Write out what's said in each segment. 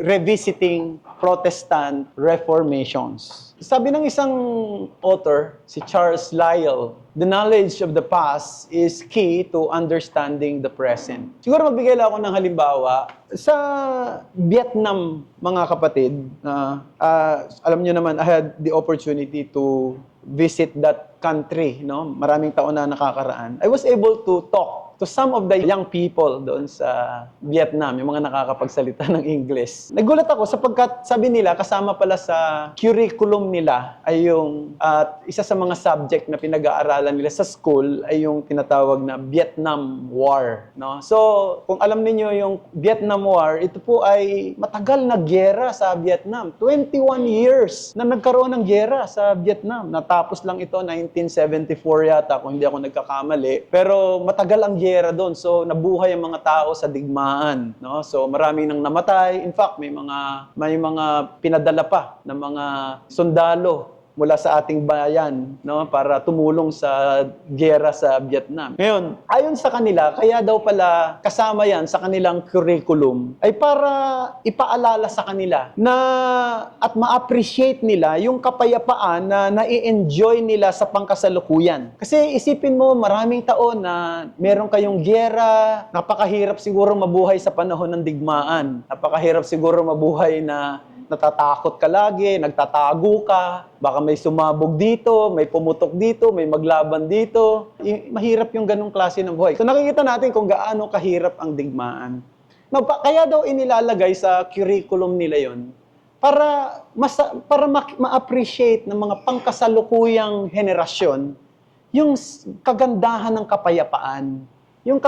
revisiting Protestant reformations. Sabi ng isang author, si Charles Lyell, the knowledge of the past is key to understanding the present. Siguro magbigay lang ako ng halimbawa. Sa Vietnam, mga kapatid, alam nyo naman, I had the opportunity to visit that country, no? Maraming taon na nakakaraan. I was able to talk to some of the young people doon sa Vietnam, yung mga nakakapagsalita ng English. Nagulat ako sapagkat sabi nila, kasama pala sa curriculum nila ay yung isa sa mga subject na pinag-aaralan nila sa school ay yung tinatawag na Vietnam War. No? So, kung alam niyo yung Vietnam War, ito po ay matagal na gyera sa Vietnam. 21 years na nagkaroon ng gyera sa Vietnam. Natapos lang ito 1974 yata, kung hindi ako nagkakamali. Pero matagal ang gyera doon. So, nabuhay ang mga tao sa digmaan. No? So, marami nang namatay. In fact, may mga pinadala pa ng mga sundalo mula sa ating bayan, no, para tumulong sa gyera sa Vietnam. Ngayon, ayon sa kanila, kaya daw pala kasama yan sa kanilang curriculum ay para ipaalala sa kanila na at ma-appreciate nila yung kapayapaan na nai-enjoy nila sa pangkasalukuyan. Kasi isipin mo, maraming taon na meron kayong gyera, napakahirap siguro mabuhay sa panahon ng digmaan. Napakahirap siguro mabuhay na natatakot ka lagi, nagtatago ka, baka may sumabog dito, may pumutok dito, may maglaban dito. Mahirap yung ganong klase ng buhay. So nakikita natin kung gaano kahirap ang digmaan. Kaya daw inilalagay sa curriculum nila yon para ma-appreciate ng mga pangkasalukuyang henerasyon yung kagandahan ng kapayapaan. Yung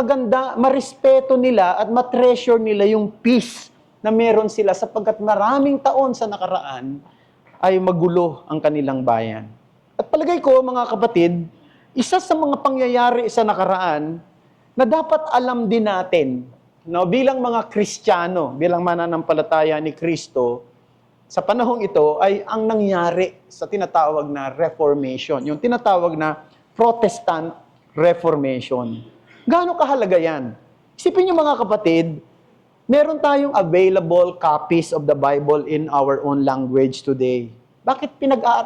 marespeto nila at ma-treasure nila yung peace na meron sila sapagkat maraming taon sa nakaraan ay magulo ang kanilang bayan. At palagay ko, mga kapatid, isa sa mga pangyayari sa nakaraan na dapat alam din natin, no, bilang mga Kristiyano, bilang mananampalataya ni Kristo, sa panahong ito ay ang nangyari sa tinatawag na Reformation, yung tinatawag na Protestant Reformation. Gaano kahalaga yan? Isipin niyo, mga kapatid, meron tayong available copies of the Bible in our own language today. Bakit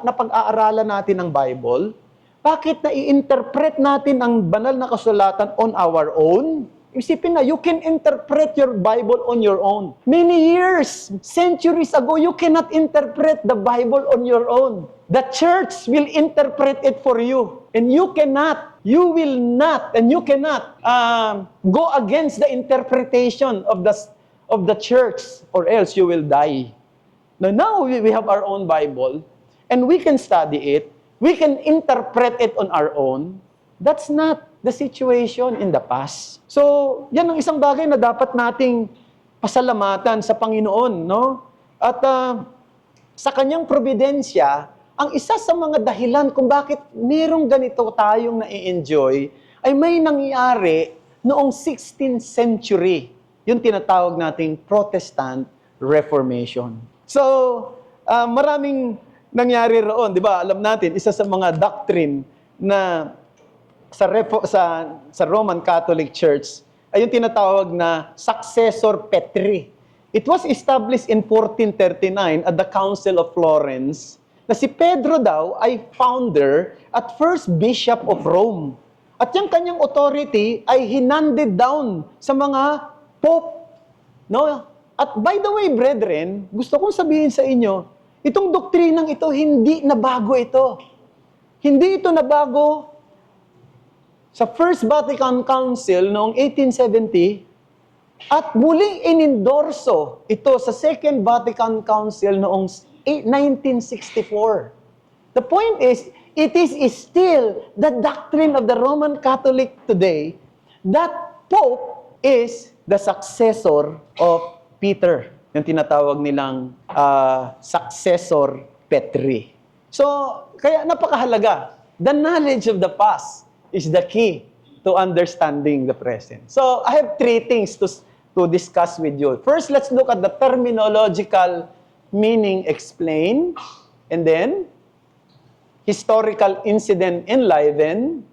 napag-aaralan natin ang Bible? Bakit na-i-interpret natin ang banal na kasulatan on our own? Isipin na, you can interpret your Bible on your own. Many years, centuries ago, you cannot interpret the Bible on your own. The church will interpret it for you. And you will not go against the interpretation of the church, or else you will die. Now we have our own Bible, and we can study it. We can interpret it on our own. That's not the situation in the past. So, yan ang isang bagay na dapat nating pasalamatan sa Panginoon, no? At sa kanyang providensya, ang isa sa mga dahilan kung bakit merong ganito tayong na-enjoy ay may nangyari noong 16th century, yung tinatawag nating Protestant Reformation. So, maraming nangyari roon, di ba? Alam natin, isa sa mga doctrine na sa Roman Catholic Church ay yung tinatawag na Successor Petri. It was established in 1439 at the Council of Florence na si Pedro daw ay founder at first bishop of Rome. At yung kanyang authority ay hinanded down sa mga pope. No? At by the way, brethren, gusto kong sabihin sa inyo, itong doktrinang ito, hindi nabago ito. Hindi ito nabago sa First Vatican Council noong 1870 at muling inendorso ito sa Second Vatican Council noong 1964. The point is, it is still the doctrine of the Roman Catholic today that Pope is the successor of Peter. Yung tinatawag nilang Successor Petri. So, kaya napakahalaga. The knowledge of the past is the key to understanding the present. So, I have three things to discuss with you. First, let's look at the terminological meaning explained, and then historical incident enlivened,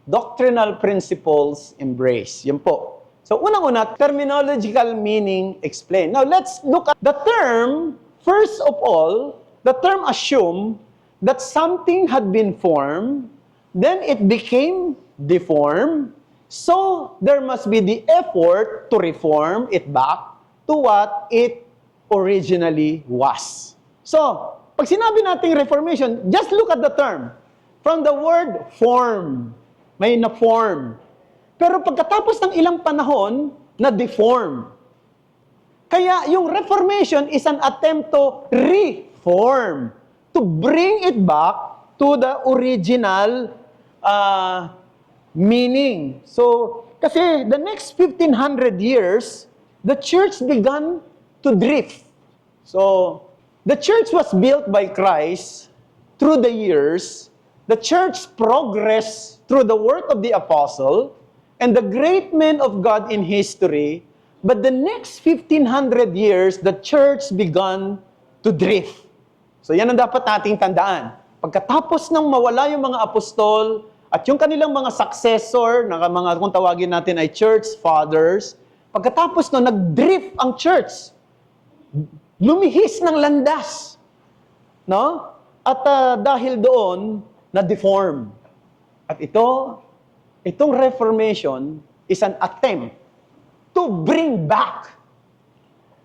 doctrinal principles embraced. Yan po. So, unang-una, terminological meaning explain. Now, let's look at the term. First of all, the term assume that something had been formed, then it became deformed, so there must be the effort to reform it back to what it originally was. So, pag sinabi nating reformation, just look at the term. From the word form, may na-form. Pero pagkatapos ng ilang panahon, na-deform. Kaya yung reformation is an attempt to reform, to bring it back to the original meaning. So, kasi the next 1,500 years, the church began to drift. So, the church was built by Christ through the years. The church progressed through the work of the apostle and the great men of God in history. But the next 1,500 years, the church began to drift. So yan ang dapat nating tandaan. Pagkatapos ng mawala yung mga apostol at yung kanilang mga successor, na mga kung tawagin natin ay church fathers, pagkatapos no, nag-drift ang church. Lumihis ng landas. No? At dahil doon, na-deform. At itong reformation is an attempt to bring back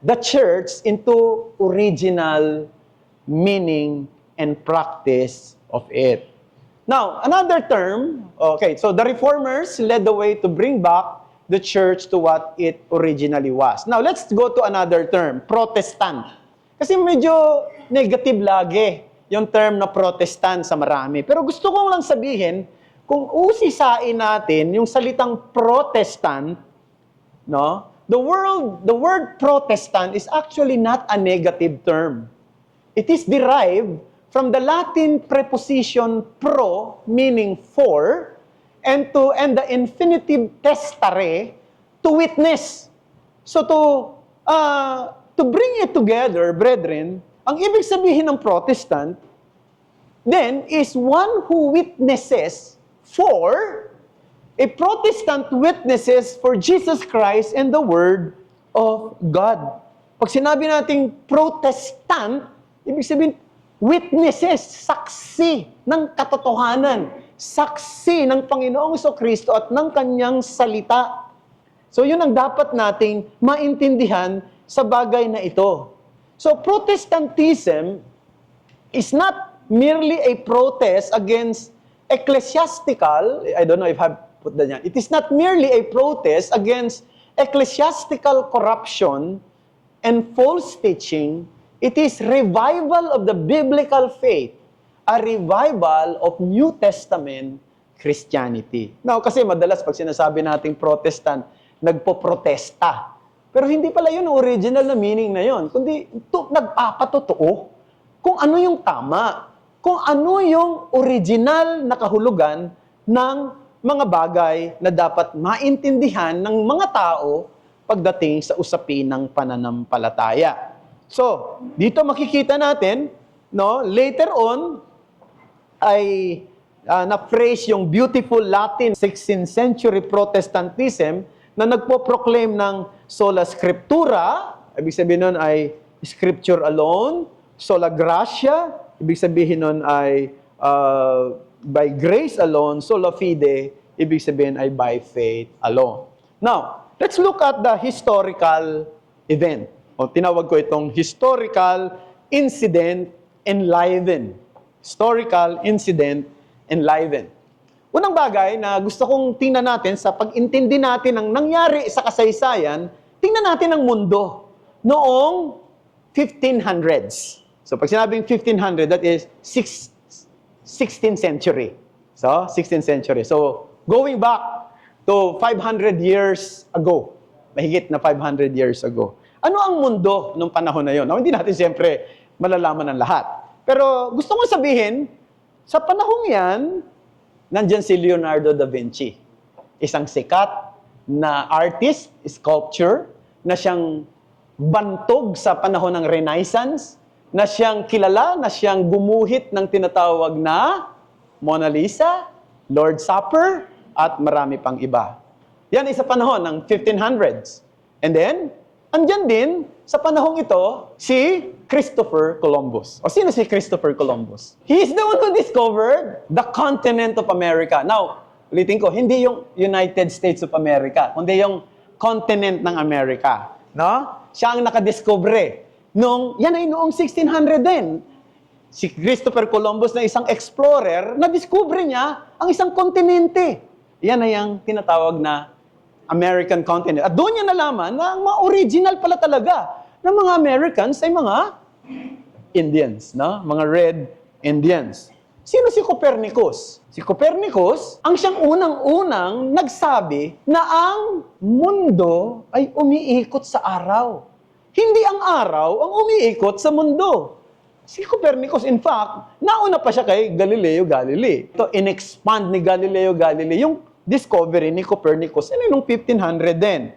the church into original meaning and practice of it. Now, another term, okay, so the reformers led the way to bring back the church to what it originally was. Now, let's go to another term, Protestant. Kasi medyo negative lagi yung term na Protestant sa marami. Pero gusto kong lang sabihin, kung usisain natin yung salitang Protestant, no? The word Protestant is actually not a negative term. It is derived from the Latin preposition pro, meaning for, and the infinitive testare, to witness. So to bring it together, brethren, ang ibig sabihin ng Protestant, then is one who witnesses for. A Protestant witnesses for Jesus Christ and the Word of God. Pag sinabi nating Protestant, ibig sabihin, witnesses, saksi ng katotohanan, saksi ng Panginoong Jesucristo at ng Kanyang salita. So yun ang dapat nating maintindihan sa bagay na ito. So Protestantism is not merely a protest against ecclesiastical, I don't know if I've put that yan. It is not merely a protest against ecclesiastical corruption and false teaching. It is revival of the biblical faith, a revival of New Testament Christianity. Now, kasi madalas pag sinasabi nating Protestant, nagpo-protesta. Pero hindi pala yun ang original na meaning na yun, kundi nagpapatotoo kung ano yung tama, kung ano yung original na kahulugan ng mga bagay na dapat maintindihan ng mga tao pagdating sa usapin ng pananampalataya. So, dito makikita natin, no, later on, ay na-phrase yung beautiful Latin 16th century Protestantism na nagpo-proclaim ng sola scriptura, ibig sabihin nun ay scripture alone, sola gratia, ibig sabihin nun ay by grace alone, sola fide, ibig sabihin ay by faith alone. Now, let's look at the historical event. O tinawag ko itong historical incident enlivened. Historical incident enlivened. Unang bagay na gusto kong tingnan natin sa pag-intindi natin ng nangyari sa kasaysayan, tingnan natin ang mundo noong 1500s. So pag sinabing 1500, that is 16th century. So, 16th century. So, going back to 500 years ago, mahigit na 500 years ago. Ano ang mundo nung panahon na yon? Now, hindi natin siyempre malalaman ang lahat. Pero gusto ko sabihin, sa panahong yan, nandyan si Leonardo da Vinci. Isang sikat na artist, sculpture, na siyang bantog sa panahon ng Renaissance, na siyang kilala, na siyang gumuhit ng tinatawag na Mona Lisa, Lord's Supper, at marami pang iba. Yan ay sa panahon ng 1500s. And then, andyan din, sa panahong ito, si Christopher Columbus. O sino si Christopher Columbus? He is the one who discovered the continent of America. Now, ulitin ko, hindi yung United States of America, kundi yung continent ng Amerika. No? Siya ang nakadiscover. Yan ay noong 1600 din. Si Christopher Columbus na isang explorer, na-discover niya ang isang kontinente. Yan ay ang tinatawag na American continent. At doon niya nalaman na ang mga original pala talaga ng mga Americans ay mga Indians, no? Mga red Indians. Sino si Copernicus? Si Copernicus, ang siyang unang-unang nagsabi na ang mundo ay umiikot sa araw. Hindi ang araw ang umiikot sa mundo. Si Copernicus, in fact, nauna pa siya kay Galileo Galilei. Ito, in-expand ni Galileo Galilei yung discovery ni Copernicus. Nung 1500 din.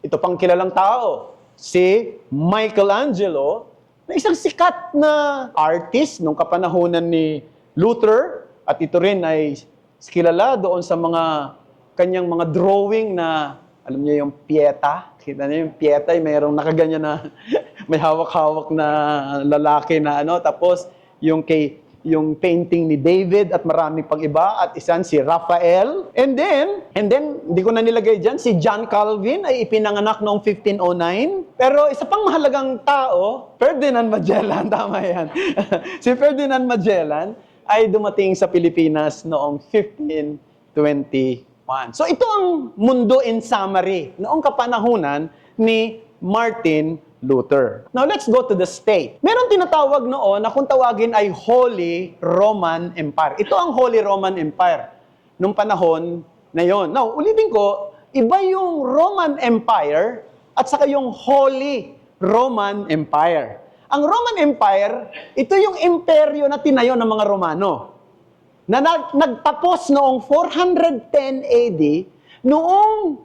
Ito pang kilalang tao, si Michelangelo, na isang sikat na artist nung kapanahunan ni Luther, at ito rin ay kilala doon sa mga kanyang mga drawing na, alam niyo yung Pieta? Kita niyo yung Pieta, mayroong nakaganyan na may hawak-hawak na lalaki na tapos yung painting ni David at marami pang iba at isan si Raphael. And then, hindi ko na nilagay dyan, si John Calvin ay ipinanganak noong 1509. Pero isa pang mahalagang tao, Ferdinand Magellan, tama yan. Si Ferdinand Magellan ay dumating sa Pilipinas noong 1521. So ito ang mundo in summary noong kapanahunan ni Martin Luther. Now, let's go to the state. Meron tinatawag noon na kung tawagin ay Holy Roman Empire. Ito ang Holy Roman Empire nung panahon na yon. Now, ulitin ko, iba yung Roman Empire at saka yung Holy Roman Empire. Ang Roman Empire, ito yung imperyo na tinayo ng mga Romano na nagtapos noong 410 AD noong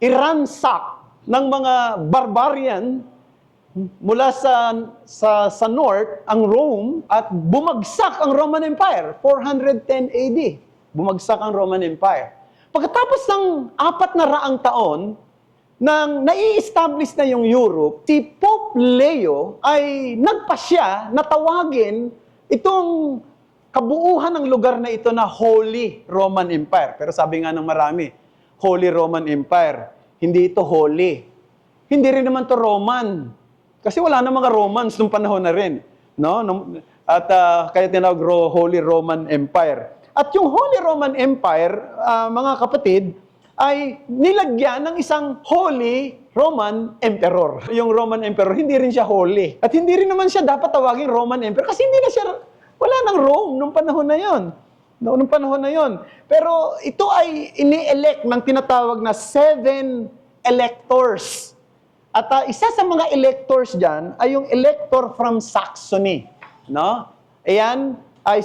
i-ransack ng mga barbarian mula sa north, ang Rome, at bumagsak ang Roman Empire. 410 AD, bumagsak ang Roman Empire. Pagkatapos ng 400 taon, nang nai-establish na yung Europe, si Pope Leo ay nagpasya na tawagin itong kabuuhan ng lugar na ito na Holy Roman Empire. Pero sabi nga ng marami, Holy Roman Empire. Hindi ito holy. Hindi rin naman to Roman. Kasi wala na mga Romans nung panahon na rin. No? At kaya tinawag Holy Roman Empire. At yung Holy Roman Empire, mga kapatid, ay nilagyan ng isang Holy Roman Emperor. Yung Roman Emperor, hindi rin siya holy. At hindi rin naman siya dapat tawagin Roman Emperor kasi hindi na siya, wala nang Rome nung panahon na yon. Noong panahon na yon. Pero ito ay ini-elect ng tinatawag na 7 electors. At isa sa mga electors dyan ay yung elector from Saxony. No? Ayan, ay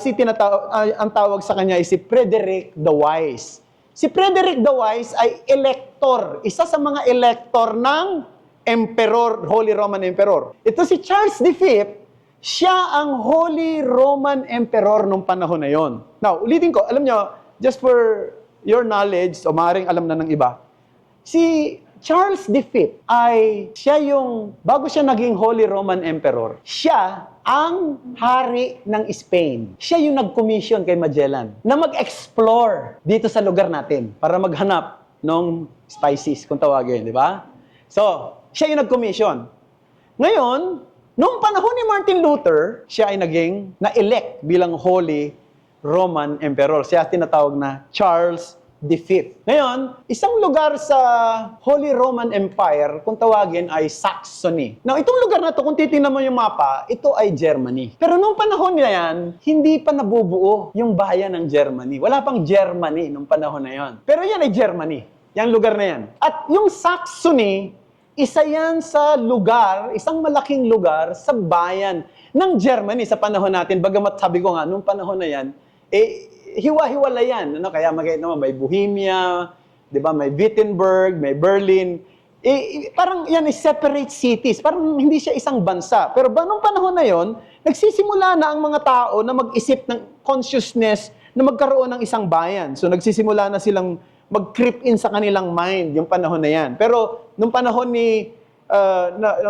ang tawag sa kanya ay si Frederick the Wise. Si Frederick the Wise ay elector. Isa sa mga elector ng Emperor, Holy Roman Emperor. Ito si Charles V, siya ang Holy Roman Emperor nung panahon na yon. Now, ulitin ko, alam nyo, just for your knowledge, o maaaring alam na ng iba, si Charles V ay siya yung, bago siya naging Holy Roman Emperor, siya ang hari ng Spain. Siya yung nag-commission kay Magellan na mag-explore dito sa lugar natin para maghanap ng spices, kung tawagin, di ba? So, siya yung nag-commission. Ngayon, noong panahon ni Martin Luther, siya ay naging na-elect bilang Holy Roman Emperor. Siya tinatawag na Charles V. Ngayon, isang lugar sa Holy Roman Empire, kung tawagin ay Saxony. Now, itong lugar na to, kung titingnan mo yung mapa, ito ay Germany. Pero noong panahon na yan, hindi pa nabubuo yung bayan ng Germany. Wala pang Germany noong panahon na yon. Pero yan ay Germany. Yung lugar na yan. At yung Saxony, isa yan sa lugar, isang malaking lugar sa bayan ng Germany sa panahon natin. Bagamat sabi ko nga, nung panahon na yan, hiwa-hiwala yan. Kaya may Bohemia, di ba? May Wittenberg, may Berlin. Parang yan ay separate cities. Parang hindi siya isang bansa. Pero nung panahon na yon, nagsisimula na ang mga tao na mag-isip ng consciousness na magkaroon ng isang bayan. So nagsisimula na silang mag-creep in sa kanilang mind yung panahon na yan. Pero nung panahon ni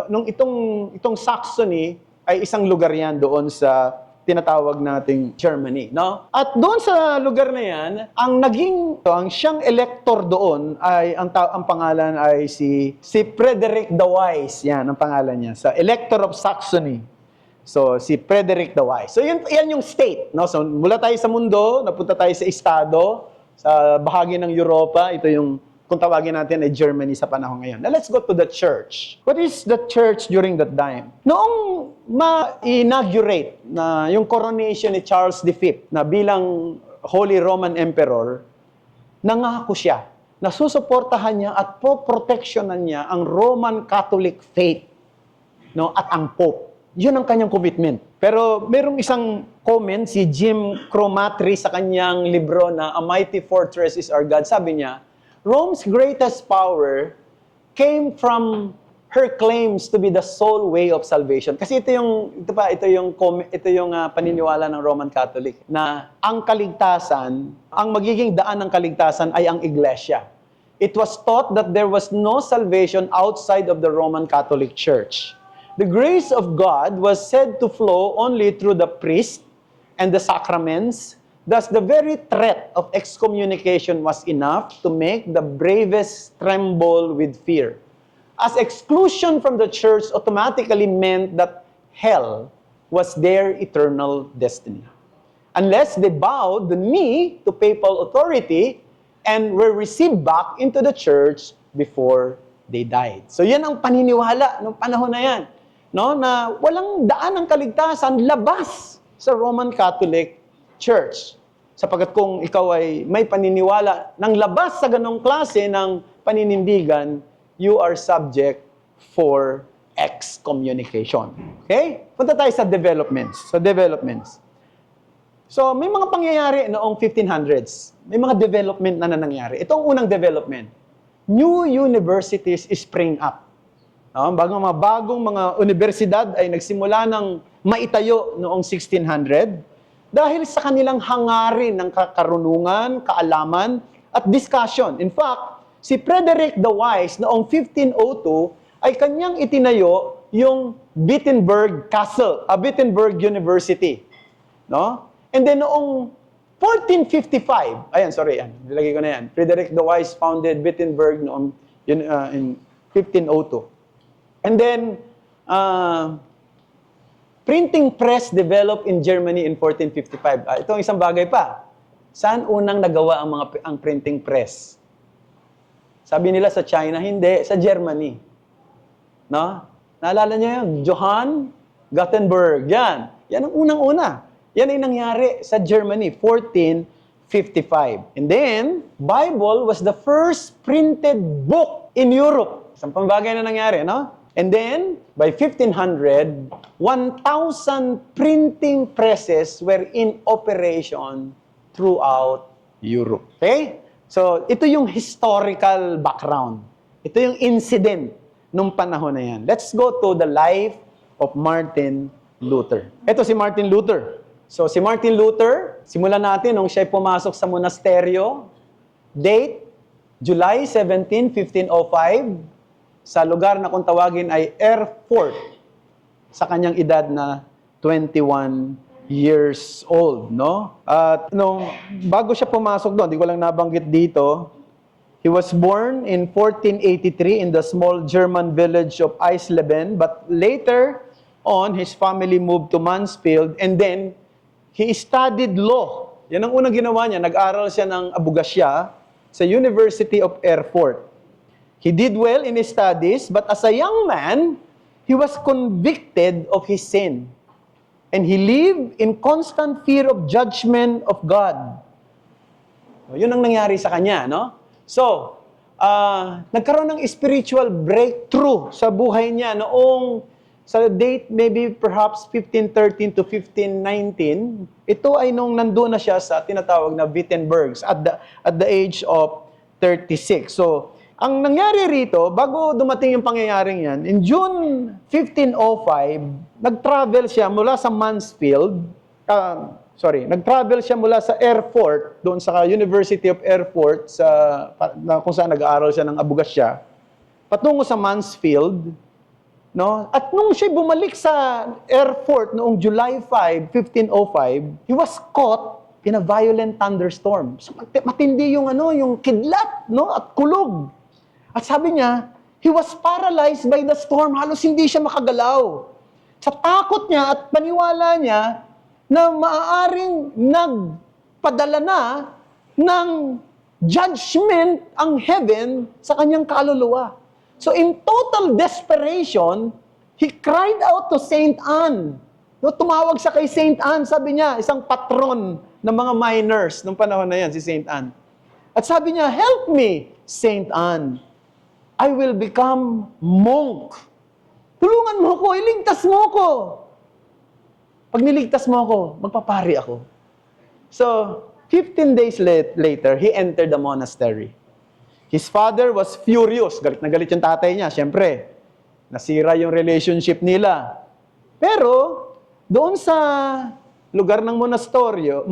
nung itong Saxony ay isang lugar yan doon sa tinatawag nating Germany, no? At doon sa lugar na yan, ang siyang elector doon ay ang pangalan ay si Frederick the Wise. Yan ang pangalan niya. Sa Elector of Saxony. So si Frederick the Wise. So yan yung state, no? So mula tayo sa mundo, napunta tayo sa estado, sa bahagi ng Europa, ito yung kung tawagin natin ay Germany sa panahon ngayon. Now let's go to the church. What is the church during that time? Noong ma-inaugurate na yung coronation ni Charles V na bilang Holy Roman Emperor, nangako siya na susuportahan niya at poproteksyonan niya ang Roman Catholic faith, no, at ang Pope. Yun ang kanyang commitment. Pero merong isang comment si Jim Cromatry sa kanyang libro na A Mighty Fortress is Our God. Sabi niya, Rome's greatest power came from her claims to be the sole way of salvation. Kasi ito yung paniniwala ng Roman Catholic na ang kaligtasan, ang magiging daan ng kaligtasan ay ang iglesia. It was taught that there was no salvation outside of the Roman Catholic Church. The grace of God was said to flow only through the priest and the sacraments. Thus, the very threat of excommunication was enough to make the bravest tremble with fear. As exclusion from the church automatically meant that hell was their eternal destiny. Unless they bowed the knee to papal authority and were received back into the church before they died. So yan ang paniniwala ng panahon na yan. No? Na walang daan ng kaligtasan labas sa Roman Catholic Church. Sapagkat kung ikaw ay may paniniwala ng labas sa ganong klase ng paninindigan, you are subject for excommunication. Okay? Punta tayo sa developments. So, may mga pangyayari noong 1500s. May mga development na nangyari. Ito ang unang development. New universities spring up. Bagong mga universidad ay nagsimula ng maitayo noong 1600 dahil sa kanilang hangarin ng karunungan, kaalaman, at discussion. In fact, si Frederick the Wise noong 1502 ay kanyang itinayo yung Wittenberg Castle, Wittenberg University. No? And then noong 1455, nilagay ko na yan. Frederick the Wise founded Wittenberg noong in 1502. And then, printing press developed in Germany in 1455. Ito ang isang bagay pa. Saan unang nagawa ang printing press? Sabi nila sa China, hindi, sa Germany. No? Naalala niyo yun? Johann Gutenberg. Yan. Yan ang unang-una. Yan ay nangyari sa Germany, 1455. And then, Bible was the first printed book in Europe. Isang pambagay na nangyari, no? And then, by 1500, 1,000 printing presses were in operation throughout Europe. Okay? So, ito yung historical background. Ito yung incident nung panahon na yan. Let's go to the life of Martin Luther. Ito si Martin Luther. So, si Martin Luther, simulan natin nung siya pumasok sa monasteryo. Date, July 17, 1505. Sa lugar na kung tawagin ay Erfurt, sa kanyang edad na 21 years old, no? At bago siya pumasok doon, di ko lang nabanggit dito, he was born in 1483 in the small German village of Eisleben, but later on, his family moved to Mansfield, and then he studied law. Yan ang unang ginawa niya, nag-aral siya ng abogasya sa University of Erfurt. He did well in his studies, but as a young man, he was convicted of his sin. And he lived in constant fear of judgment of God. Yun ang nangyari sa kanya, no? So, nagkaroon ng spiritual breakthrough sa buhay niya noong sa date maybe perhaps 1513 to 1519. Ito ay nung nandoon na siya sa tinatawag na Wittenbergs at the age of 36. So, ang nangyari rito, bago dumating yung pangyayaring yan, in June 1505, nag-travel siya mula sa Mansfield, nag-travel siya mula sa Erfurt, doon sa University of Erfurt, kung saan nag-aaral siya ng abugasya, patungo sa Mansfield, no? At nung siya bumalik sa Erfurt noong July 5, 1505, he was caught in a violent thunderstorm. So, matindi yung kidlat, no? At kulog. At sabi niya, he was paralyzed by the storm. Halos hindi siya makagalaw. Sa takot niya at paniwala niya na maaaring nagpadala na ng judgment ang heaven sa kanyang kaluluwa. So in total desperation, he cried out to Saint Anne. No, tumawag siya kay Saint Anne, sabi niya, isang patron ng mga miners nung panahon na yan, si Saint Anne. At sabi niya, help me, Saint Anne. I will become monk. Tulungan mo ko, iligtas mo ko. Pag niligtas mo ako, magpapari ako. So, 15 days later, he entered the monastery. His father was furious. Galit na galit yung tatay niya. Siyempre, nasira yung relationship nila. Pero, doon sa lugar ng monasteryo,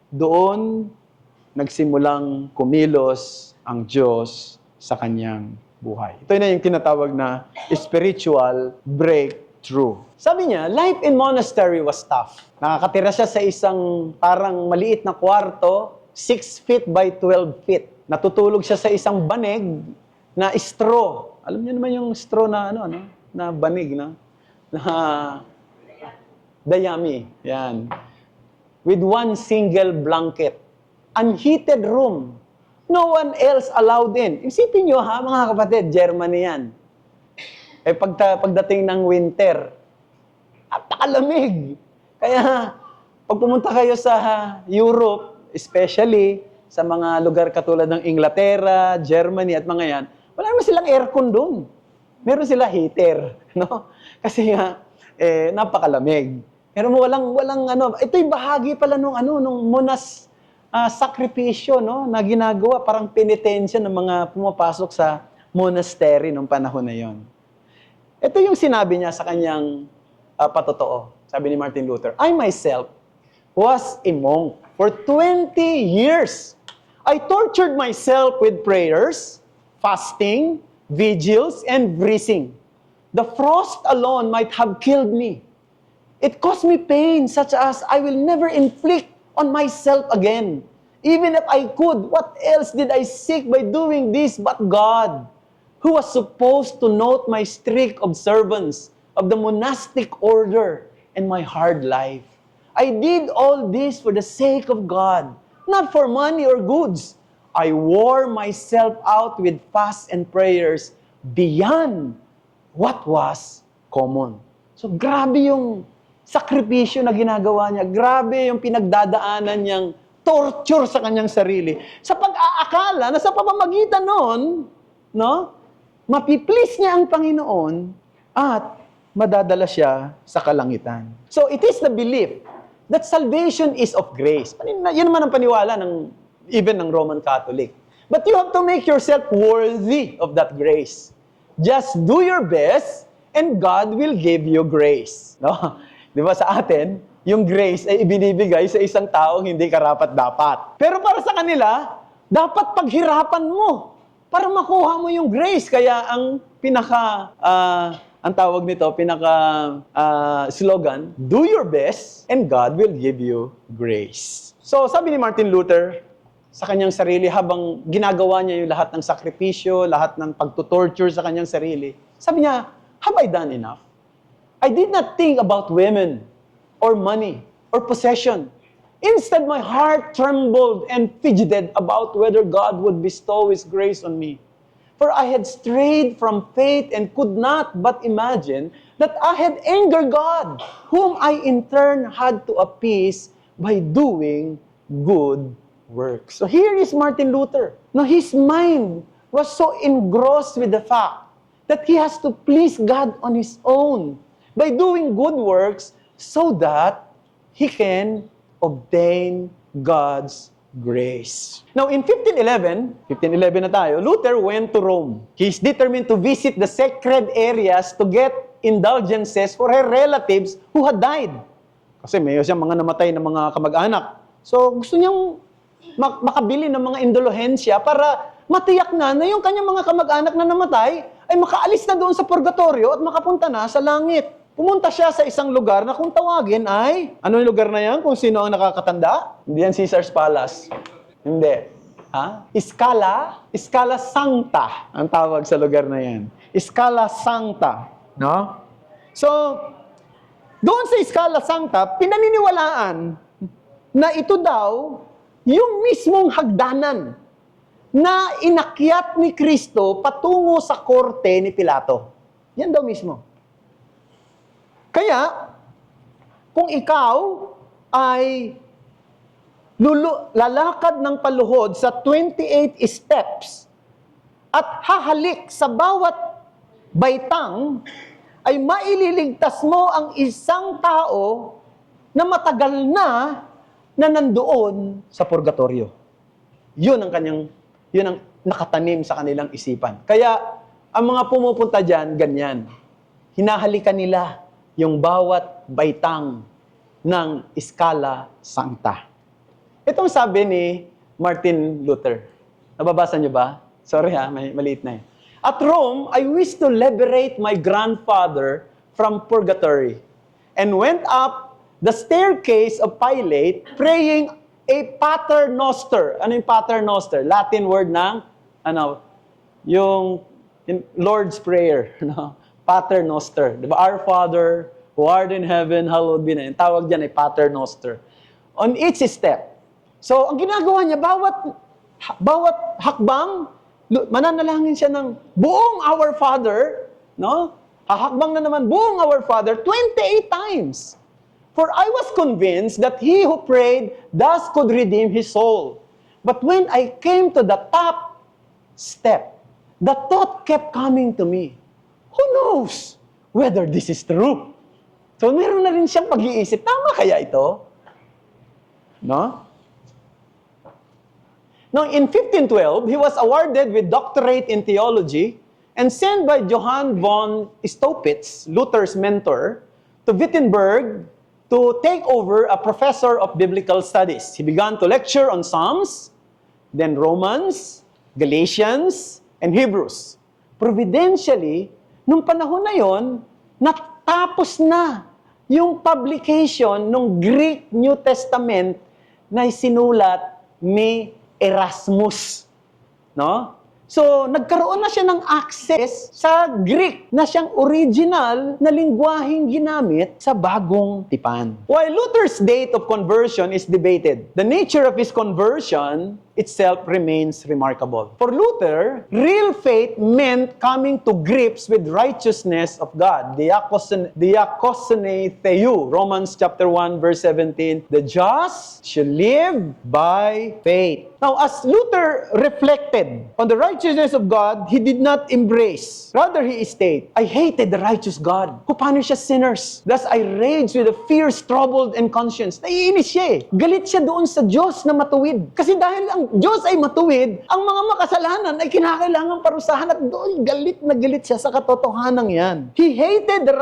doon nagsimulang kumilos ang Diyos sa kanyang buhay. Ito na yung tinatawag na spiritual breakthrough. Sabi niya, life in monastery was tough. Nakakatira siya sa isang parang maliit na kwarto, 6 feet by 12 feet. Natutulog siya sa isang banig na straw. Alam niyo naman yung straw na na banig na dayami. Yan. With one single blanket. Unheated room. No one else allowed in. Isipin nyo mga kapatid, Germany yan. Pagdating ng winter, napakalamig. Kaya, pag pumunta kayo sa Europe, especially sa mga lugar katulad ng Inglaterra, Germany at mga yan, wala naman silang aircon doon. Meron sila heater, no? Kasi nga, napakalamig. Pero walang ito'y bahagi pala nung sakripisyo, no, na ginagawa, parang penitensya ng mga pumapasok sa monastery nung panahon na yon. Ito yung sinabi niya sa kanyang patotoo. Sabi ni Martin Luther, I myself was a monk for 20 years. I tortured myself with prayers, fasting, vigils, and breathing. The frost alone might have killed me. It caused me pain such as I will never inflict on myself again. Even if I could, what else did I seek by doing this but God, who was supposed to note my strict observance of the monastic order and my hard life? I did all this for the sake of God, not for money or goods. I wore myself out with fasts and prayers beyond what was common. So grabe yung sakripisyo na ginagawa niya. Grabe yung pinagdadaanan niyang torture sa kanyang sarili. Sa pag-aakala na sa pamamagitan noon, no, mapiplease niya ang Panginoon at madadala siya sa kalangitan. So it is the belief that salvation is of grace. Yan naman ang paniwala even ng Roman Catholic. But you have to make yourself worthy of that grace. Just do your best and God will give you grace. No? Di ba sa atin, yung grace ay ibinibigay sa isang taong hindi karapat-dapat. Pero para sa kanila, dapat paghirapan mo para makuha mo yung grace. Kaya ang ang tawag nito, slogan, do your best and God will give you grace. So sabi ni Martin Luther, sa kanyang sarili, habang ginagawa niya yung lahat ng sakripisyo, lahat ng pagtutorture sa kanyang sarili, sabi niya, have I done enough? I did not think about women, or money, or possession. Instead, my heart trembled and fidgeted about whether God would bestow His grace on me. For I had strayed from faith and could not but imagine that I had angered God, whom I in turn had to appease by doing good works. So here is Martin Luther. Now, his mind was so engrossed with the fact that he has to please God on his own by doing good works so that he can obtain God's grace. Now, in 1511 na tayo, Luther went to Rome. He's determined to visit the sacred areas to get indulgences for her relatives who had died. Kasi may siyang mga namatay na mga kamag-anak. So, gusto niyang makabili ng mga indulhensya para matiyak na yung kanyang mga kamag-anak na namatay ay makaalis na doon sa purgatorio at makapunta na sa langit. Pumunta siya sa isang lugar na kung tawagin ay, ano yung lugar na yan? Kung sino ang nakakatanda? Hindi yan Caesar's Palace. Hindi. Scala Sancta ang tawag sa lugar na yan. Scala Sancta. No? So, doon sa Scala Sancta, pinaniniwalaan na ito daw yung mismong hagdanan na inakyat ni Kristo patungo sa korte ni Pilato. Yan daw mismo. Kaya, kung ikaw ay lalakad ng paluhod sa 28 steps at hahalik sa bawat baitang, ay maililigtas mo ang isang tao na matagal na nandoon sa purgatorio. Yun ang nakatanim sa kanilang isipan. Kaya, ang mga pumupunta dyan, ganyan. Hinahalikan nila yung bawat baitang ng Scala Sancta. Itong sabi ni Martin Luther. Nababasa niyo ba? Sorry maliit na eh. At Rome, I wish to liberate my grandfather from purgatory and went up the staircase of Pilate praying a Pater Noster. Ano yung Pater Noster? Latin word ng, yung Lord's Prayer. Pater Noster. Diba? Our Father, who art in heaven, hallowed be thy name. Tawag dyan ay Pater Noster. On each step. So, ang ginagawa niya, bawat hakbang, mananalangin siya ng buong Our Father, no? Hahakbang na naman buong Our Father 28 times. For I was convinced that he who prayed thus could redeem his soul. But when I came to the top step, the thought kept coming to me, who knows whether this is true? So, meron na rin siyang pag-iisip, tama kaya ito? No? Now, in 1512, he was awarded with doctorate in theology and sent by Johann von Staupitz, Luther's mentor, to Wittenberg to take over a professor of biblical studies. He began to lecture on Psalms, then Romans, Galatians, and Hebrews. Providentially, nung panahon na yon, natapos na yung publication ng Greek New Testament na sinulat ni Erasmus. No? So, nagkaroon na siya ng access sa Greek na siyang original na lingwaheng ginamit sa bagong tipan. While Luther's date of conversion is debated, the nature of his conversion itself remains remarkable. For Luther, real faith meant coming to grips with righteousness of God. Diakosone theou, Romans chapter 1, verse 17. The just shall live by faith. Now, as Luther reflected on the righteousness of God, he did not embrace. Rather, he stated, I hated the righteous God who punishes sinners. Thus, I raged with a fierce, troubled, and conscience. Naiinis siya eh. Galit siya doon sa Diyos na matuwid. Kasi dahil ang Diyos ay matuwid, ang mga makasalanan ay kinakailangan parusahan at doon galit na galit siya sa katotohanan yan. He hated the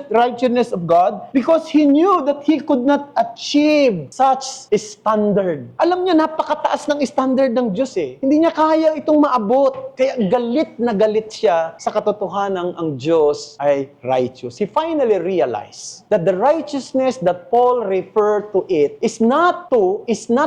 righteousness of God because he knew that he could not achieve such a standard. Alam niya, napakataas ng standard ng Diyos eh. Hindi niya kaya itong maabot. Kaya galit na galit siya sa katotohanan ang Diyos ay righteous. He finally realized that the righteousness that Paul referred to it is not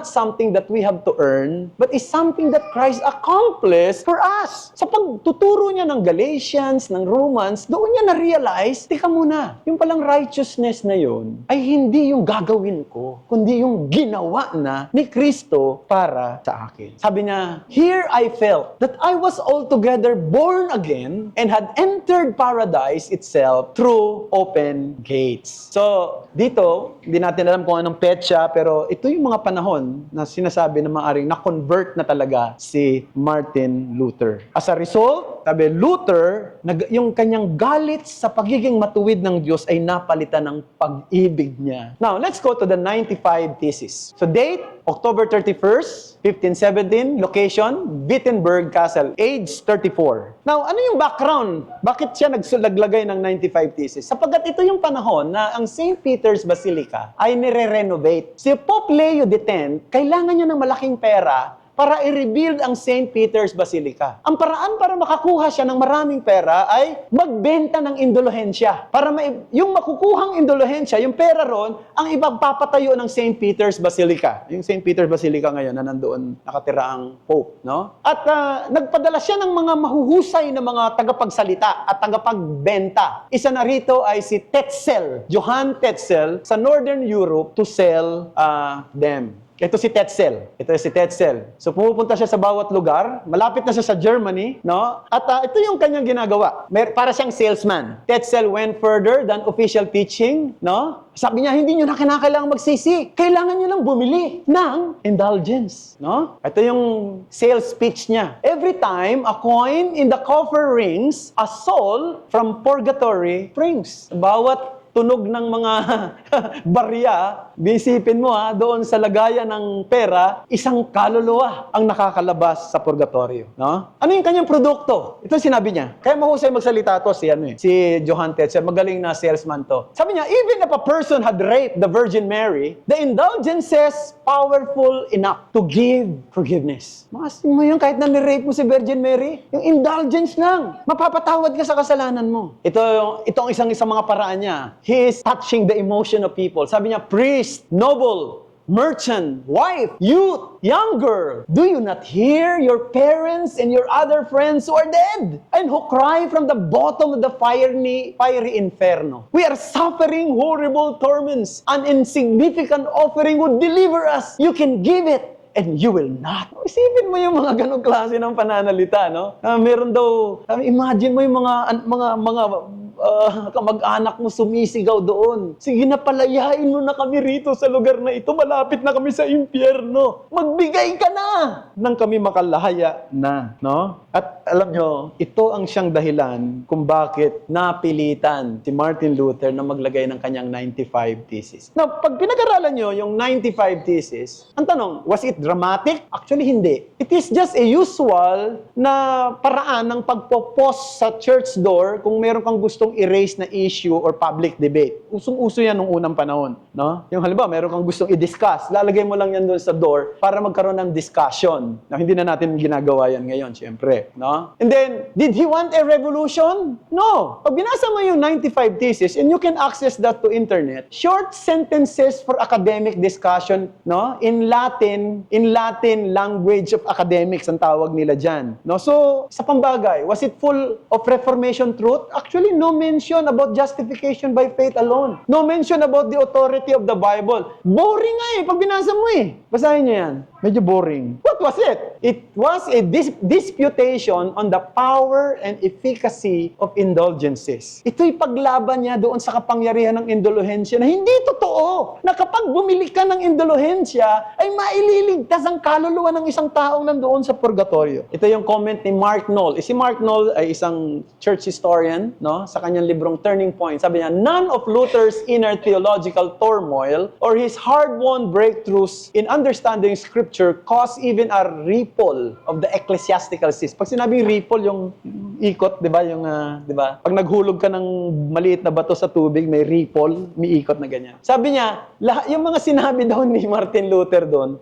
something that we have to earn, but is something that Christ accomplished for us. Sa pagtuturo niya ng Galatians, ng Romans, doon niya na-realize, tika muna, yung palang righteousness na yun, ay hindi yung gagawin ko, kundi yung ginawa na ni Kristo para sa akin. Sabi niya, here I felt that I was altogether born again and had entered paradise itself through open gates. So, dito, hindi natin alam kung anong petsa, pero ito yung mga panahon na sinasabi na maaring na-convert na talaga si Martin Luther. As a result, sabi, Luther, yung kanyang galit sa pagiging matuwid ng Diyos ay napalitan ng pag-ibig niya. Now, let's go to the 95 Theses. So, date, October 31st, 1517, location, Wittenberg Castle, age 34. Now, ano yung background? Bakit siya naglagay ng 95 thesis? Sapagkat ito yung panahon na ang St. Peter's Basilica ay nire-renovate. Si Pope Leo X, kailangan niya ng malaking pera para i-rebuild ang St. Peter's Basilica. Ang paraan para makakuha siya ng maraming pera ay magbenta ng indulhensya. Para yung makukuhang indulhensya, yung pera ron, ang ipagpapatayo ng St. Peter's Basilica. Yung St. Peter's Basilica ngayon na nandoon nakatira ang Pope. No? At nagpadala siya ng mga mahuhusay na mga tagapagsalita at tagapagbenta. Isa na rito ay si Tetzel, Johann Tetzel, sa Northern Europe to sell them. Ito si Tetzel. So pumupunta siya sa bawat lugar. Malapit na siya sa Germany, no? At ito yung kanyang ginagawa. Para siyang salesman. Tetzel went further than official teaching, no? Sabi niya, hindi niyo na kinakailangang magsisi. Kailangan niyo lang bumili ng indulgence, no? Ito yung sales pitch niya. Every time a coin in the coffer rings, a soul from purgatory springs. Bawat tunog ng mga barya, bisipin mo doon sa lagayan ng pera, isang kaluluwa ang nakakalabas sa purgatorio. No? Ano yung kanyang produkto? Ito sinabi niya. Kaya mahusay magsalita to si Johann Tetzel, magaling na salesman to. Sabi niya, even if a person had raped the Virgin Mary, the indulgences powerful enough to give forgiveness. Masin mo yun, kahit na ni-rape mo si Virgin Mary, yung indulgence lang, mapapatawad ka sa kasalanan mo. Ito ang isang mga paraan niya. He is touching the emotion of people. Sabi niya, priest, noble, merchant, wife, youth, young girl, do you not hear your parents and your other friends who are dead and who cry from the bottom of the fiery inferno? We are suffering horrible torments. An insignificant offering would deliver us. You can give it and you will not. Isipin mo yung mga ganong klase ng pananalita, no? Meron daw, imagine mo yung mga kamag-anak mo sumisigaw doon. Sige na, palayain mo na kami rito sa lugar na ito. Malapit na kami sa impyerno. Magbigay ka na nang kami makalahaya na. No? At alam nyo, ito ang siyang dahilan kung bakit napilitan si Martin Luther na maglagay ng kanyang 95 thesis. Now, pag pinag-aralan nyo yung 95 thesis, ang tanong, was it dramatic? Actually, hindi. It is just a usual na paraan ng pagpo-post sa church door kung meron kang gustong i-raise na issue or public debate. Usong-uso yan nung unang panahon. No? Yung halimbawa, meron kang gustong i-discuss, lalagay mo lang yan doon sa door para magkaroon ng discussion. Now, hindi na natin ginagawa yan ngayon, siyempre. No? And then, did he want a revolution? No. Pag binasa mo yung 95 thesis, and you can access that to internet, short sentences for academic discussion, no? In Latin language of academics ang tawag nila dyan. No? So, sa pambagay, was it full of Reformation truth? Actually, no mention about justification by faith alone. No mention about the authority of the Bible. Boring nga pag binasa mo Basahin niyo yan. Medyo boring. What was it? It was a disputation on the power and efficacy of indulgences. Ito'y paglaban niya doon sa kapangyarihan ng indulhensya na hindi totoo. Na kapag bumili ka ng indulhensya, ay maililigtas ang kaluluwa ng isang taong nandoon sa purgatorio. Ito yung comment ni Mark Noll. Si Mark Noll ay isang church historian, no? Sa kanyang librong Turning Point. Sabi niya, none of Luther's inner theological turmoil or his hard-won breakthroughs in understanding Scripture cause even a ripple of the ecclesiastical system. Pag sinabing ripple, yung ikot, di ba? Di ba? Pag naghulog ka ng maliit na bato sa tubig, may ripple, may ikot na ganyan. Sabi niya, yung mga sinabi daw ni Martin Luther doon,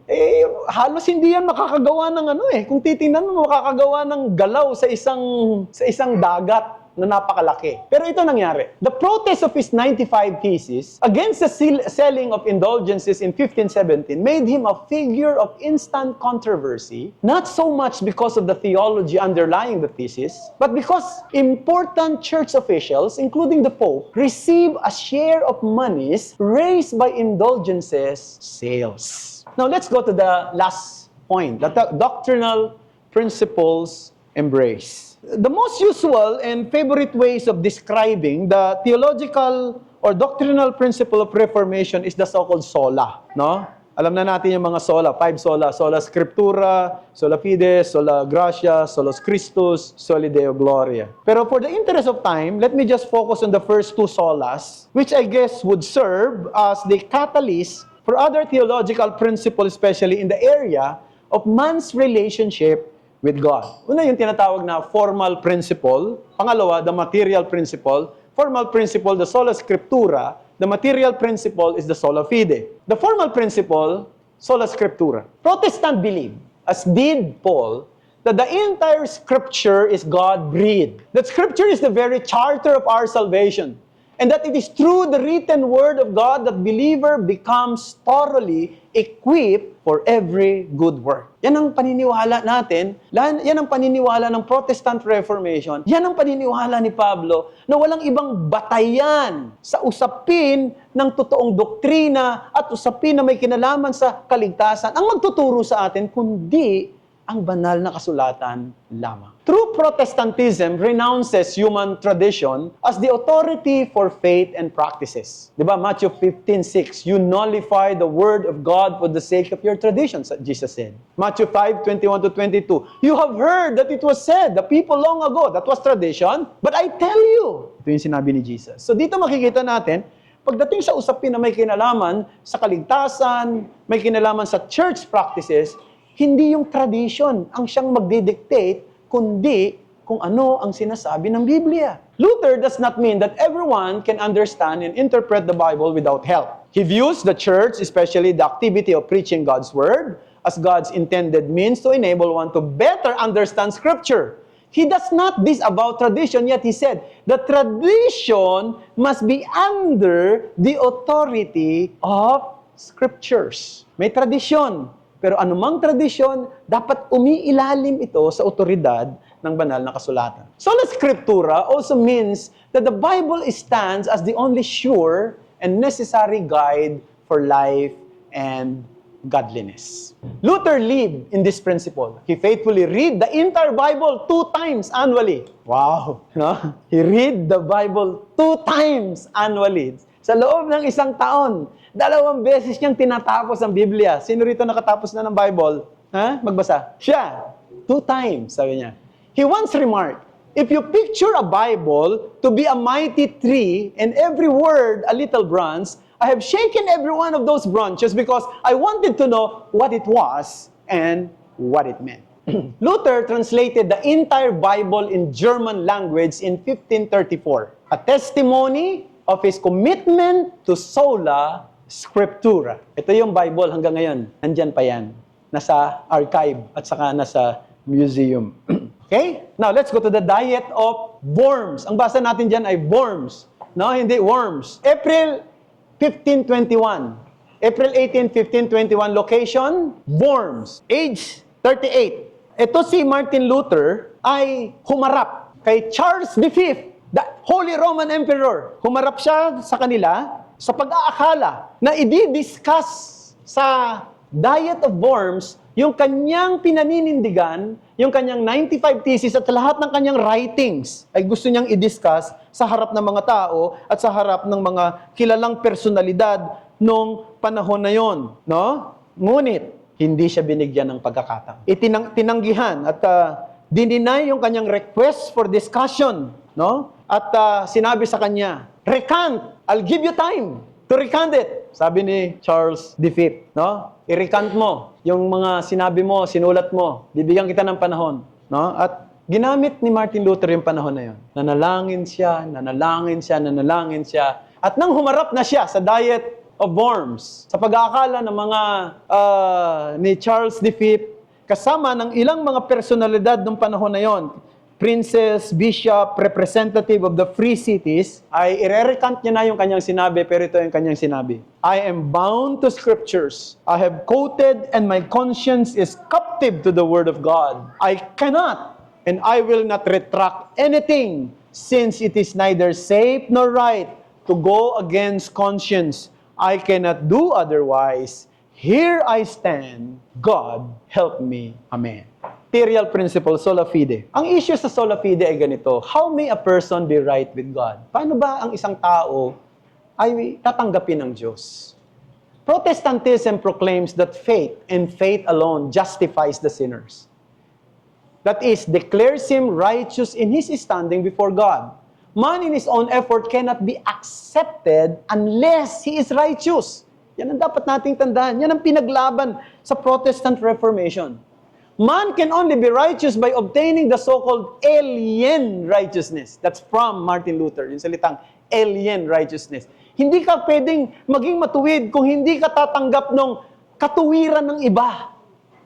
halos hindi yan makakagawa ng Kung titingnan mo, makakagawa ng galaw sa isang dagat na napakalaki. Pero ito nangyari. The protest of his 95 thesis against the selling of indulgences in 1517 made him a figure of instant controversy, not so much because of the theology underlying the thesis, but because important church officials, including the Pope, receive a share of monies raised by indulgences sales. Now let's go to the last point, the doctrinal principles embrace. The most usual and favorite ways of describing the theological or doctrinal principle of Reformation is the so-called sola, no? Alam na natin yung mga sola, 5 sola, sola scriptura, sola fide, sola gratia, solus Christus, soli Deo gloria. Pero for the interest of time, let me just focus on the first 2 solas, which I guess would serve as the catalyst for other theological principles, especially in the area of man's relationship with God. Una yung tinatawag na formal principle. Pangalawa, the material principle. Formal principle, the sola scriptura. The material principle is the sola fide. The formal principle, sola scriptura. Protestant believe, as did Paul, that the entire Scripture is God-breathed. That Scripture is the very charter of our salvation. And that it is through the written Word of God that believer becomes thoroughly equipped for every good work. Yan ang paniniwala natin. Yan ang paniniwala ng Protestant Reformation. Yan ang paniniwala ni Pablo na walang ibang batayan sa usapin ng totoong doktrina at usapin na may kinalaman sa kaligtasan ang magtuturo sa atin, kundi ang banal na kasulatan lamang. True Protestantism renounces human tradition as the authority for faith and practices. Diba? Matthew 15:6, you nullify the word of God for the sake of your traditions, Jesus said. Matthew 5:21-22, you have heard that it was said, the people long ago, that was tradition, but I tell you. Ito yung sinabi ni Jesus. So dito makikita natin, pagdating sa usapin na may kinalaman sa kaligtasan, may kinalaman sa church practices, hindi yung tradition ang siyang magdidictate, kundi kung ano ang sinasabi ng Biblia. Luther does not mean that everyone can understand and interpret the Bible without help. He views the church, especially the activity of preaching God's Word, as God's intended means to enable one to better understand Scripture. He does not disavow tradition, yet he said, the tradition must be under the authority of Scriptures. May tradisyon. Pero anumang tradisyon, dapat umiilalim ito sa otoridad ng banal na kasulatan. Sola Scriptura also means that the Bible stands as the only sure and necessary guide for life and godliness. Luther lived in this principle. He faithfully read the entire Bible 2 times annually. Wow! No? He read the Bible 2 times annually. Sa loob ng 1 taon, 2 beses niyang tinatapos ang Biblia. Sino rito nakatapos na ng Bible? Ha? Magbasa. Siya. 2 times, sabi niya. He once remarked, if you picture a Bible to be a mighty tree and every word a little branch, I have shaken every one of those branches because I wanted to know what it was and what it meant. Luther translated the entire Bible in German language in 1534. A testimony of his commitment to sola scriptura. Ito yung Bible hanggang ngayon. Nandyan pa yan. Nasa archive at saka nasa museum. Okay? Now, let's go to the diet of worms. Ang basa natin dyan ay worms. No, hindi worms. April 1521. April 18, 1521. Location, Worms. Age, 38. Ito si Martin Luther ay humarap kay Charles V, the Holy Roman Emperor. Humarap siya sa kanila sa pag-aakala na i-discuss sa diet of worms yung kanyang pinaninindigan, yung kanyang 95 thesis at lahat ng kanyang writings ay gusto niyang i-discuss sa harap ng mga tao at sa harap ng mga kilalang personalidad nung panahon na yon, no? Ngunit hindi siya binigyan ng pagkakataon. Tinanggihan at dininay yung kanyang request for discussion, no? At sinabi sa kanya, recant, I'll give you time to recant it. Sabi ni Charles V, no? I-recant mo yung mga sinabi mo, sinulat mo. Bibigyan kita ng panahon, no? At ginamit ni Martin Luther yung panahon na yon. Nanalangin siya, nanalangin siya, nanalangin siya. At nang humarap na siya sa diet of worms, sa pag-aakala ng mga ni Charles V, kasama ng ilang mga personalidad ng panahon na yon, princess, bishop, representative of the free cities, ay i-recant niya na yung kanyang sinabi, pero ito yung kanyang sinabi. I am bound to scriptures. I have quoted and my conscience is captive to the word of God. I cannot and I will not retract anything since it is neither safe nor right to go against conscience. I cannot do otherwise. Here I stand. God help me. Amen. Material principle, sola fide. Ang issue sa sola fide ay ganito, how may a person be right with God? Paano ba ang isang tao ay tatanggapin ng Diyos? Protestantism proclaims that faith and faith alone justifies the sinners. That is, declares him righteous in his standing before God. Man in his own effort cannot be accepted unless he is righteous. Yan ang dapat nating tandaan. Yan ang pinaglaban sa Protestant Reformation. Man can only be righteous by obtaining the so-called alien righteousness. That's from Martin Luther, yung salitang alien righteousness. Hindi ka pwedeng maging matuwid kung hindi ka tatanggap ng katuwiran ng iba.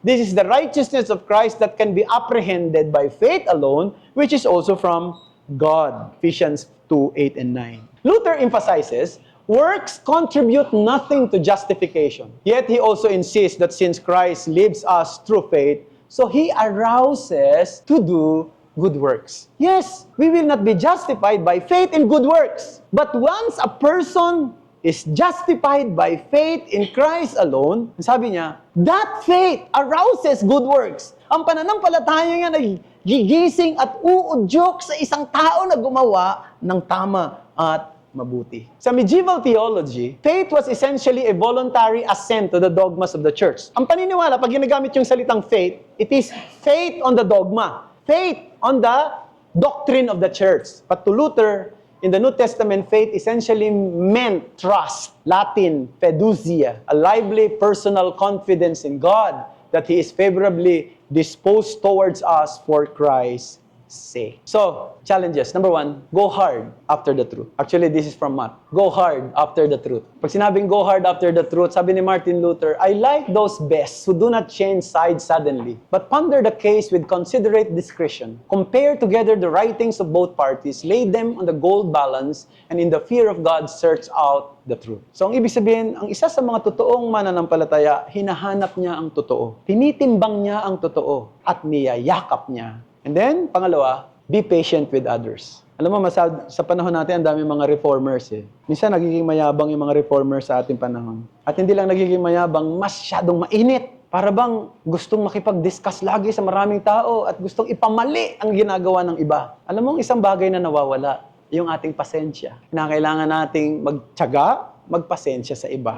This is the righteousness of Christ that can be apprehended by faith alone, which is also from God. Ephesians 2:8 and 9. Luther emphasizes, works contribute nothing to justification. Yet he also insists that since Christ lives us through faith, so he arouses to do good works. Yes, we will not be justified by faith in good works. But once a person is justified by faith in Christ alone, sabi niya, that faith arouses good works. Ang pananampalataya nga nagigising at uudyok sa isang tao na gumawa ng tama at mabuti. Sa medieval theology, faith was essentially a voluntary assent to the dogmas of the church. Ang paniniwala, pag ginagamit yung salitang faith, it is faith on the dogma. Faith on the doctrine of the church. But to Luther, in the New Testament, faith essentially meant trust. Latin, fiducia, a lively personal confidence in God that He is favorably disposed towards us for Christ's sake. So, challenges. Number 1, go hard after the truth. Actually, this is from Matt. Go hard after the truth. Pag sinabing go hard after the truth, sabi ni Martin Luther, I like those best who do not change sides suddenly, but ponder the case with considerate discretion. Compare together the writings of both parties, lay them on the gold balance, and in the fear of God, search out the truth. So, ang ibig sabihin, ang isa sa mga totoong mananampalataya, hinahanap niya ang totoo. Tinitimbang niya ang totoo at niyayakap niya. And then, pangalawa, be patient with others. Alam mo, sa panahon natin, ang dami mga reformers eh. Minsan, nagiging mayabang yung mga reformers sa ating panahon. At hindi lang nagiging mayabang, masyadong mainit. Para bang gustong makipag-discuss lagi sa maraming tao at gustong ipamali ang ginagawa ng iba. Alam mo, isang bagay na nawawala, yung ating pasensya. Kinakailangan nating magtiyaga, magpasensya sa iba.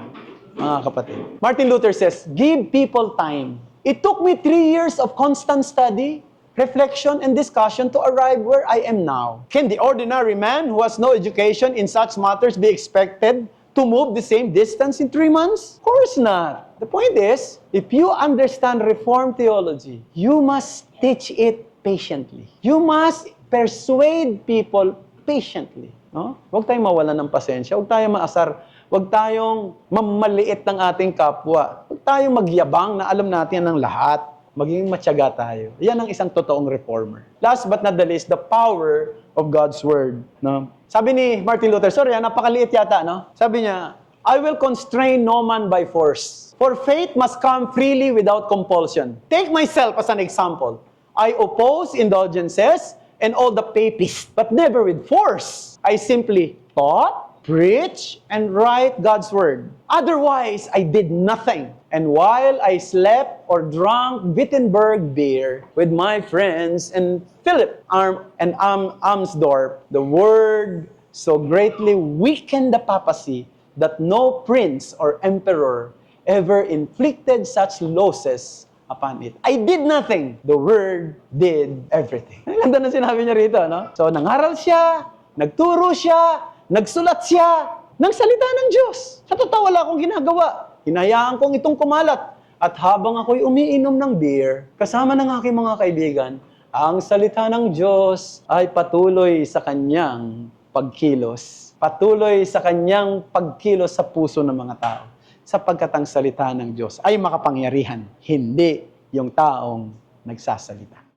Mga kapatid. Martin Luther says, give people time. It took me 3 years of constant study, reflection, and discussion to arrive where I am now. Can the ordinary man who has no education in such matters be expected to move the same distance in 3 months? Of course not. The point is, if you understand Reformed theology, you must teach it patiently. You must persuade people patiently. No? Huwag tayong mawalan ng pasensya. Huwag tayong maasar. Huwag tayong mamaliit ng ating kapwa. Huwag tayong magyabang na alam natin ang lahat. Maging matyaga tayo. Yan ang isang totoong reformer. Last but not the least, the power of God's Word. No? Sabi ni Martin Luther, sorry, napakaliit yata, no? Sabi niya, I will constrain no man by force. For faith must come freely without compulsion. Take myself as an example. I oppose indulgences and all the papists, but never with force. I simply taught, preach, and write God's Word. Otherwise, I did nothing. And while I slept or drank Wittenberg beer with my friends and Philip and Amsdorf, the Word so greatly weakened the papacy that no prince or emperor ever inflicted such losses upon it. I did nothing. The Word did everything. Ang ganda na sinabi niya rito, no? So, nangaral siya, nagturo siya, nagsulat siya ng salita ng Diyos. Sa totoo, wala akong ginagawa. Hinayaan kong itong kumalat. At habang ako'y umiinom ng beer, kasama ng aking mga kaibigan, ang salita ng Diyos ay patuloy sa kanyang pagkilos. Patuloy sa kanyang pagkilos sa puso ng mga tao. Sapagkat ang salita ng Diyos ay makapangyarihan, hindi yung taong nagsasalita.